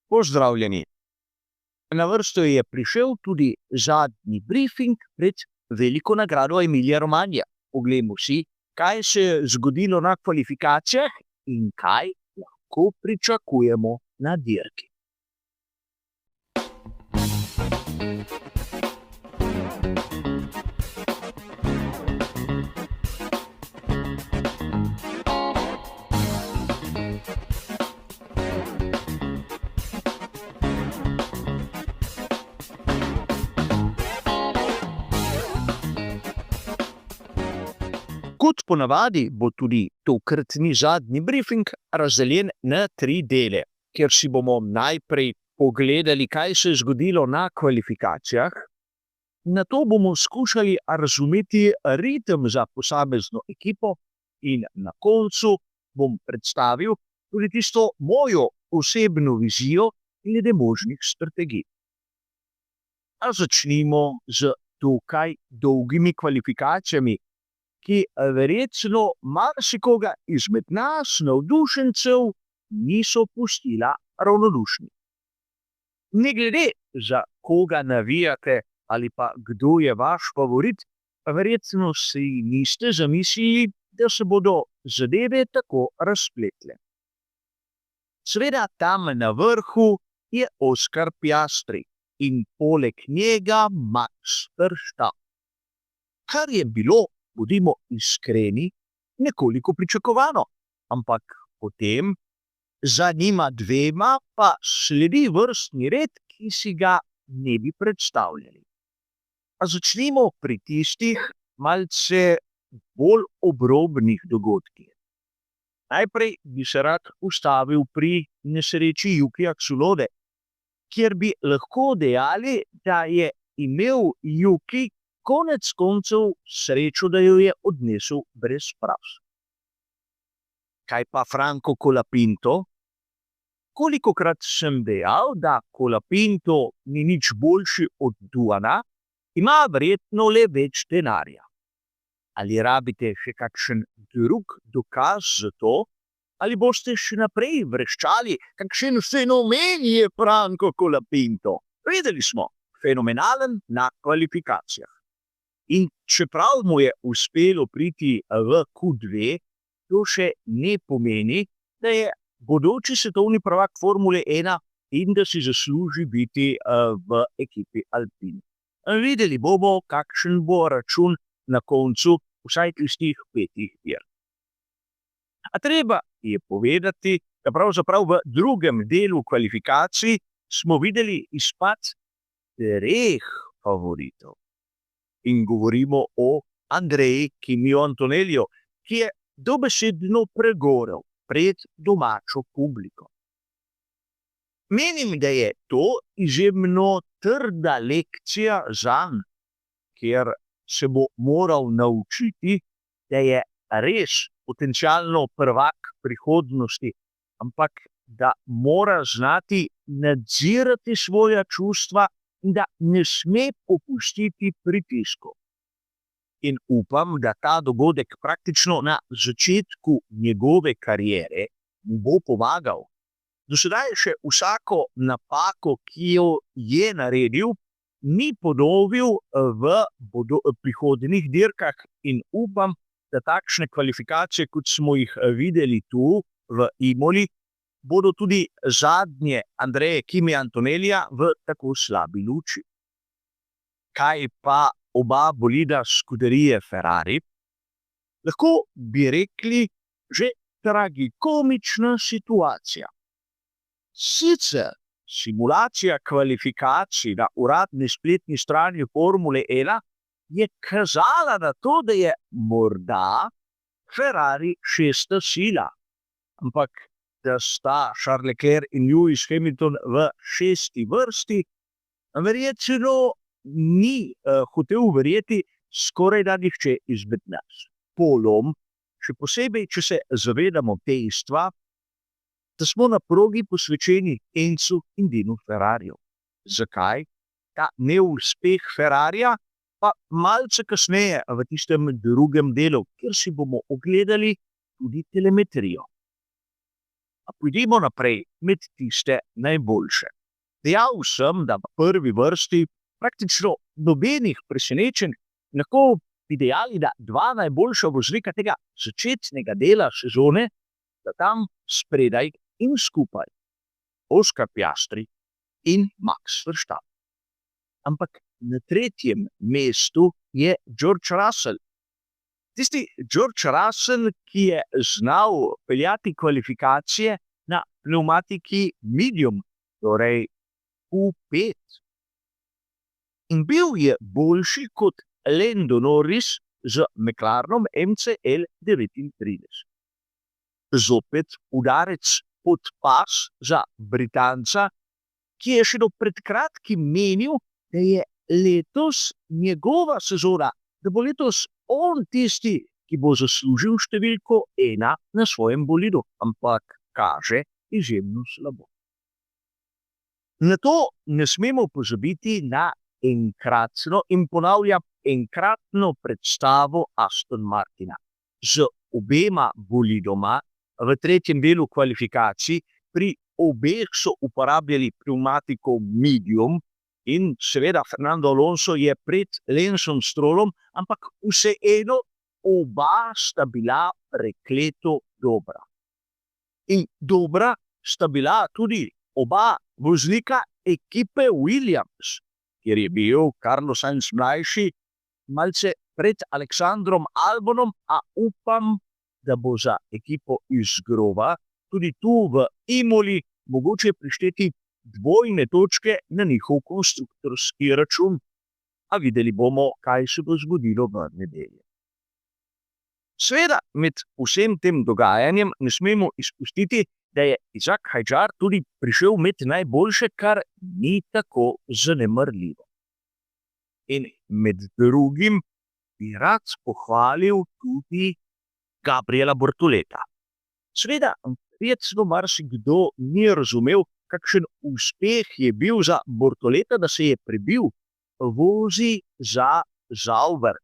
Pozdravljeni. Na vrsto je prišel tudi zadnji brifing pred veliko nagrado Emilija Romanja. Poglejmo si, kaj se je zgodilo na kvalifikacijah in kaj lahko pričakujemo na dirki. Kot ponavadi bo tudi tokratni zadnji brifing razdeljen na 3 dele, kjer si bomo najprej pogledali, kaj se je zgodilo na kvalifikacijah. Nato bomo skušali razumeti ritem za posamezno ekipo in na koncu bom predstavil tudi tisto mojo osebno vizijo glede možnih strategij. A začnimo z dokaj dolgimi kvalifikacijami, ki verjetno marsikoga izmed nas, navdušencev, niso pustila ravnodušni. Ne glede, za koga navijate ali pa kdo je vaš favorit, verjetno si niste zamislili, da se bodo zadeve tako razpletle. Seveda tam na vrhu je Oscar Piastri in poleg njega Max Verstappen. Kar je bilo, bodimo iskreni, nekoliko pričakovano, ampak potem za njima dvema pa sledi vrstni red, ki si ga ne bi predstavljali. A začnimo pri tistih malce bolj obrobnih dogodkih. Najprej bi se rad ustavil pri nesreči Yukija Tsunode, kjer bi lahko dejali, da je imel Yuki konec koncev srečo, da jo je odnesel brez pravz. Kaj pa Franco Colapinto? Kolikokrat sem dejal, da Colapinto ni nič boljši od Duana, ima verjetno le več denarja. Ali rabite še kakšen drug dokaz za to? Ali boste še naprej vreščali, kakšen fenomen je Franco Colapinto? Videli smo, fenomenalen na kvalifikacijah. In čeprav mu je uspelo priti v Q2, to še ne pomeni, da je bodoči svetovni prvak Formule 1 in da si zasluži biti v ekipi Alpine. Videli bomo, kakšen bo račun na koncu vsaj tistih 5 dirk. A treba je povedati, da pravzaprav v drugem delu kvalifikacij smo videli izpad 3 favoritov. In govorimo o Andreji Kimiju Antonelliju, ki je dobesedno pregorel pred domačo publiko. Menim, da je to izjemno trda lekcija zanj, ker se bo moral naučiti, da je res potencialno prvak prihodnosti, ampak da mora znati nadzirati svoja čustva in da ne sme popustiti pritisku. In upam, da ta dogodek praktično na začetku njegove kariere mu bo pomagal. Do sedaj še vsako napako, ki jo je naredil, ni ponovil v prihodnjih dirkah in upam, da takšne kvalifikacije, kot smo jih videli tu v Imoli, bodo tudi zadnje Andreje Kimija Antonellija v tako slabi luči. Kaj pa oba bolida Scuderie Ferrari? Lahko bi rekli že tragikomična situacija. Sicer simulacija kvalifikacij na uradni spletni strani Formule 1 je kazala na to, da je morda Ferrari 6. sila, ampak da sta Charles Leclerc in Lewis Hamilton v 6. vrsti, verjetno ni hotel verjeti skoraj da nihče izmed nas. Polom, še posebej, če se zavedamo dejstva, da smo na progi posvečeni Enzu in Dinu Ferrariju. Zakaj? Ta neuspeh Ferrarija pa malce kasneje v tistem drugem delu, kjer si bomo ogledali tudi telemetrijo. A pojdimo naprej med tiste najboljše. Dejal sem, da v prvi vrsti praktično nobenih presenečenj, lahko bi dejali, da dva najboljša voznika tega začetnega dela sezone, da tam spredaj in skupaj Oscar Piastri in Max Verstappen. Ampak na tretjem mestu je George Russell. Tisti George Russell, ki je znal peljati kvalifikacije na pnevmatiki medium, torej Q5. In bil je boljši kot Lando Norris z McLarenom MCL 39. Zopet udarec pod pas za Britanca, ki je še do pred kratkim menil, da je letos njegova sezona, da bo letos on tisti, ki bo zaslužil številko 1 na svojem bolidu, ampak kaže izjemno slabo. Na to ne smemo pozabiti na enkratno, in ponavljam, enkratno predstavo Aston Martina. Z obema bolidoma v tretjem delu kvalifikacij, pri obeh so uporabljali pnevmatiko medium in seveda Fernando Alonso je pred Lensom Strollom, ampak vseeno oba sta bila prekleto dobra. In dobra sta bila tudi oba voznika ekipe Williams, kjer je bil Carlos Sainz mlajši malce pred Aleksandrom Albonom, a upam, da bo za ekipo iz Grova tudi tu v Imoli mogoče prišteti dvojne točke na njihov konstruktorski račun, a videli bomo, kaj se bo zgodilo v nedeljo. Seveda, med vsem tem dogajanjem ne smemo izpustiti, da je Izak Hadjar tudi prišel med najboljše, kar ni tako zanemarljivo. In med drugim bi rad pohvalil tudi Gabriela Bortoleta. Seveda, verjetno marsikdo ni razumel, kakšen uspeh je bil za Bortoleta, da se je prebil vozi za Sauber.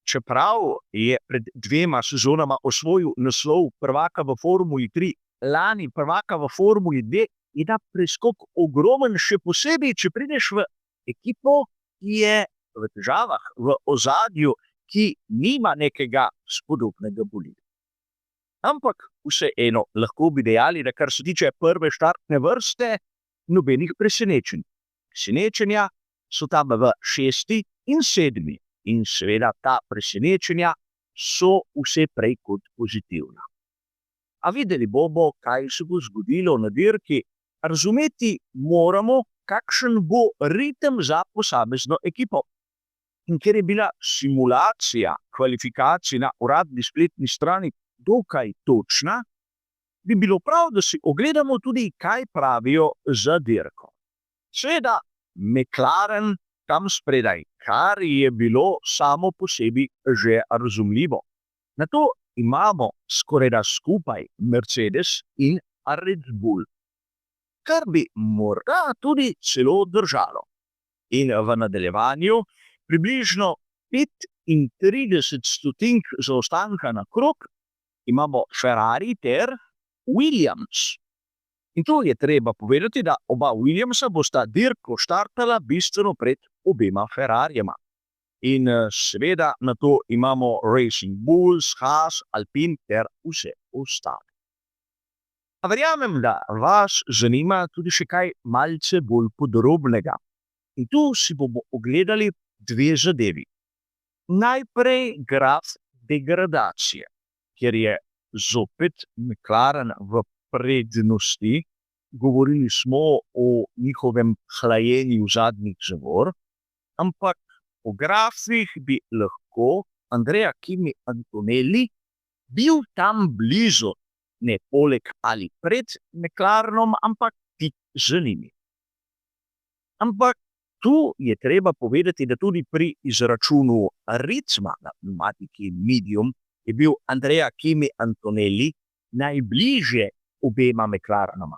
Čeprav je pred 2 sezonama osvojil naslov prvaka v Formuli 3, lani prvaka v Formuli 2, je ta preskok ogromen, še posebej, če prideš v ekipo, ki je v težavah, v ozadju, ki nima nekega spodobnega bolida. Ampak vseeno lahko bi dejali, da kar se tiče prve štartne vrste, nobenih presenečenj. Presenečenja so tam v 6. in 7. In seveda ta presenečenja so vse prej kot pozitivna. A videli bomo, kaj se bo zgodilo na dirki. Razumeti moramo, kakšen bo ritem za posamezno ekipo. In ker je bila simulacija kvalifikacij na uradni spletni strani dokaj točna, bi bilo prav, da si ogledamo tudi, kaj pravijo za dirko. Seveda, McLaren tam spredaj, kar je bilo samo po sebi že razumljivo. Nato imamo skorajda skupaj Mercedes in Red Bull, kar bi morda tudi celo držalo. In v nadaljevanju približno 35 zaostanka na krog imamo Ferrari ter Williams. In to je treba povedati, da oba Williamsa bosta dirko štartala bistveno pred obema Ferrarijema. In seveda na to imamo Racing Bulls, Haas, Alpine ter vse ostale. A verjamem, da vas zanima tudi še kaj malce bolj podrobnega. In tu si bomo ogledali 2 zadevi. Najprej graf degradacije, kjer je zopet McLaren v prednosti. Govorili smo o njihovem hlajenju zadnjih zavor, ampak po grafih bi lahko Andrea Kimi Antonelli bil tam blizu, ne poleg ali pred McLarenom, ampak tik za njimi. Ampak tu je treba povedati, da tudi pri izračunu ritma na pneumatiki medium je bil Andrea Kimi Antonelli najbližje obema McLarenoma.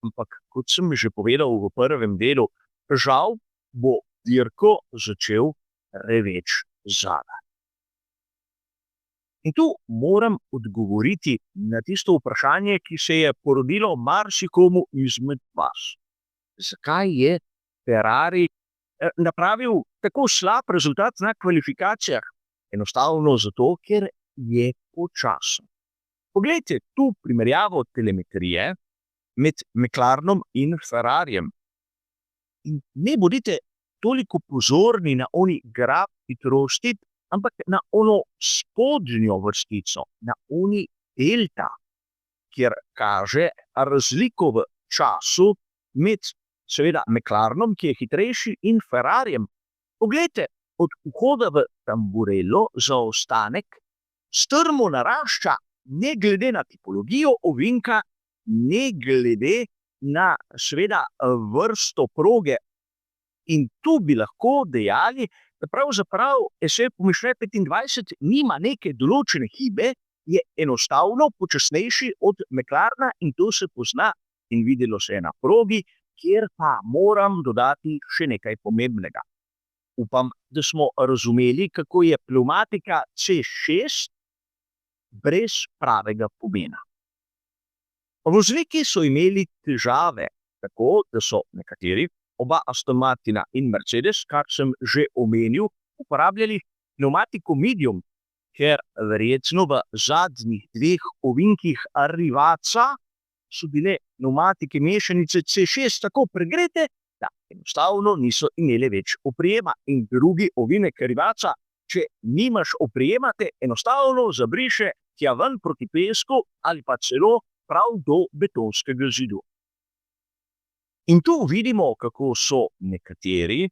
Ampak kot sem že povedal v prvem delu, žal bo dirko začel reveč zadaj. In tu moram odgovoriti na tisto vprašanje, ki se je porodilo marsikomu izmed vas. Zakaj je Ferrari napravil tako slab rezultat na kvalifikacijah? Enostavno zato, ker je počasen. Poglejte tu primerjavo telemetrije med McLarenom in Ferrarijem. In ne bodite toliko pozorni na oni graf hitrosti, ampak na ono spodnjo vrstico, na oni delta, kjer kaže razliko v času med seveda McLarenom, ki je hitrejši, in Ferrarijem. Poglejte, od vhoda v Tamburello zaostanek strmo narašča, ne glede na tipologijo ovinka, ne glede na seveda vrsto proge. In tu bi lahko dejali, da pravzaprav SF 25 nima neke določene hibe, je enostavno počasnejši od McLarena in to se pozna in videlo se je na progi, kjer pa moram dodati še nekaj pomembnega. Upam, da smo razumeli, kako je pnevmatika C6 brez pravega pomena. Vozniki so imeli težave, tako da so nekateri, oba Aston Martina in Mercedes, kar sem že omenil, uporabljali pnevmatiko medium, ker verjetno v zadnjih dveh ovinkih Arrivaca so bile pnevmatike mešanice C6 tako pregrete, da enostavno niso imeli več oprijema. In drugi ovinek Arrivaca, če nimaš oprijema, te enostavno zabriše tja ven proti pesku ali pa celo prav do betonskega zidu. In tu vidimo, kako so nekateri,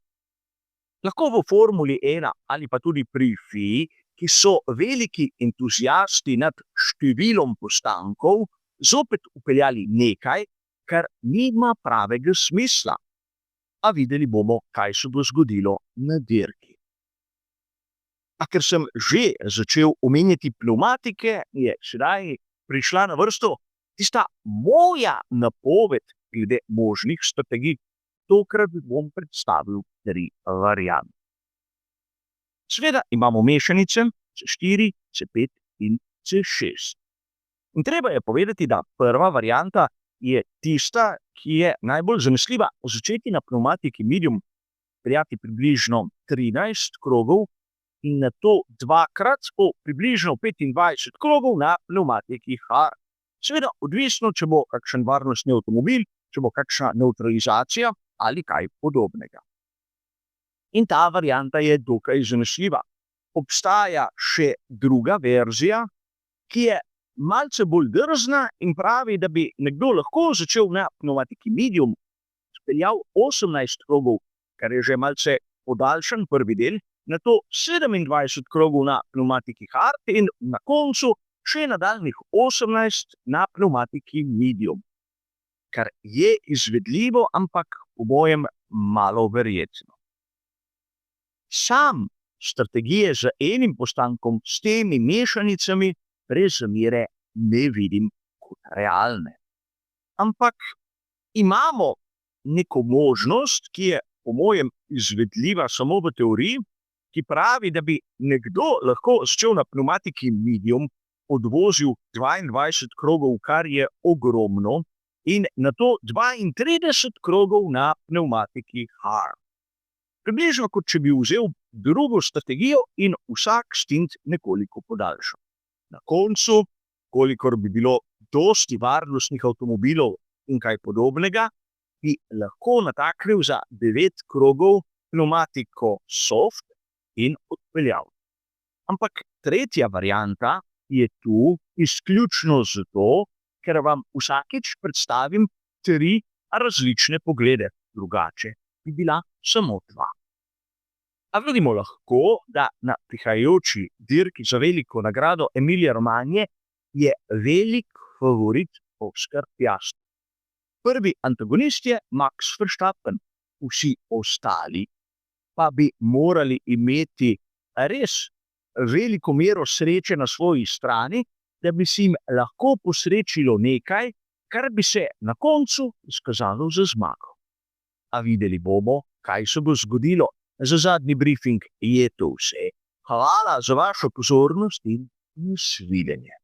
lahko v Formuli 1 ali pa tudi pri FIA, ki so veliki entuziasti nad številom postankov, zopet upeljali nekaj, kar nima pravega smisla. A videli bomo, kaj se bo zgodilo na dirki. A ker sem že začel omenjati pnevmatike, je sedaj prišla na vrsto tista moja napoved glede možnih strategij. Tokrat bom predstavil 3 variante. Seveda imamo mešanice C4, C5 in C6. In treba je povedati, da prva varianta je tista, ki je najbolj zanesljiva. Začeti na pnevmatiki medium, peljati približno 13 krogov in nato dvakrat po približno 25 krogov na pnevmatiki hard. Seveda odvisno, če bo kakšen varnostni avtomobil, če bo kakšna nevtralizacija ali kaj podobnega. In ta varianta je dokaj zanesljiva. Obstaja še druga verzija, ki je malce bolj drzna in pravi, da bi nekdo lahko začel na pnevmatiki medium, speljal 18 krogov, kar je že malce podaljšan prvi del, nato 27 krogov na pnevmatiki hard in na koncu še nadaljnjih 18 na pnevmatiki medium. Kar je izvedljivo, ampak po mojem malo verjetno. Sam strategije z enim postankom s temi mešanicami brez zamere ne vidim kot realne. Ampak imamo neko možnost, ki je po mojem izvedljiva samo v teoriji, ki pravi, da bi nekdo lahko začel na pnevmatiki medium, odvozil 22 krogov, kar je ogromno, in nato 32 krogov na pnevmatiki hard. Približno kot če bi vzel drugo strategijo in vsak stint nekoliko podaljšal. Na koncu, kolikor bi bilo dosti varnostnih avtomobilov in kaj podobnega, bi lahko nataknil za 9 krogov pnevmatiko soft in odpeljal. Ampak tretja varianta je tu izključno zato, ker vam vsakič predstavim 3 različne poglede, drugače bi bila samo 2. A vidimo lahko, da na prihajajoči dirki za veliko nagrado Emilia Romagna je velik favorit Oscar Piastri. Prvi antagonist je Max Verstappen, vsi ostali pa bi morali imeti res veliko mero sreče na svoji strani, da bi si jim lahko posrečilo nekaj, kar bi se na koncu izkazalo za zmago. A videli bomo, kaj se bo zgodilo. Za zadnji briefing je to vse. Hvala za vašo pozornost in Nasvidenje.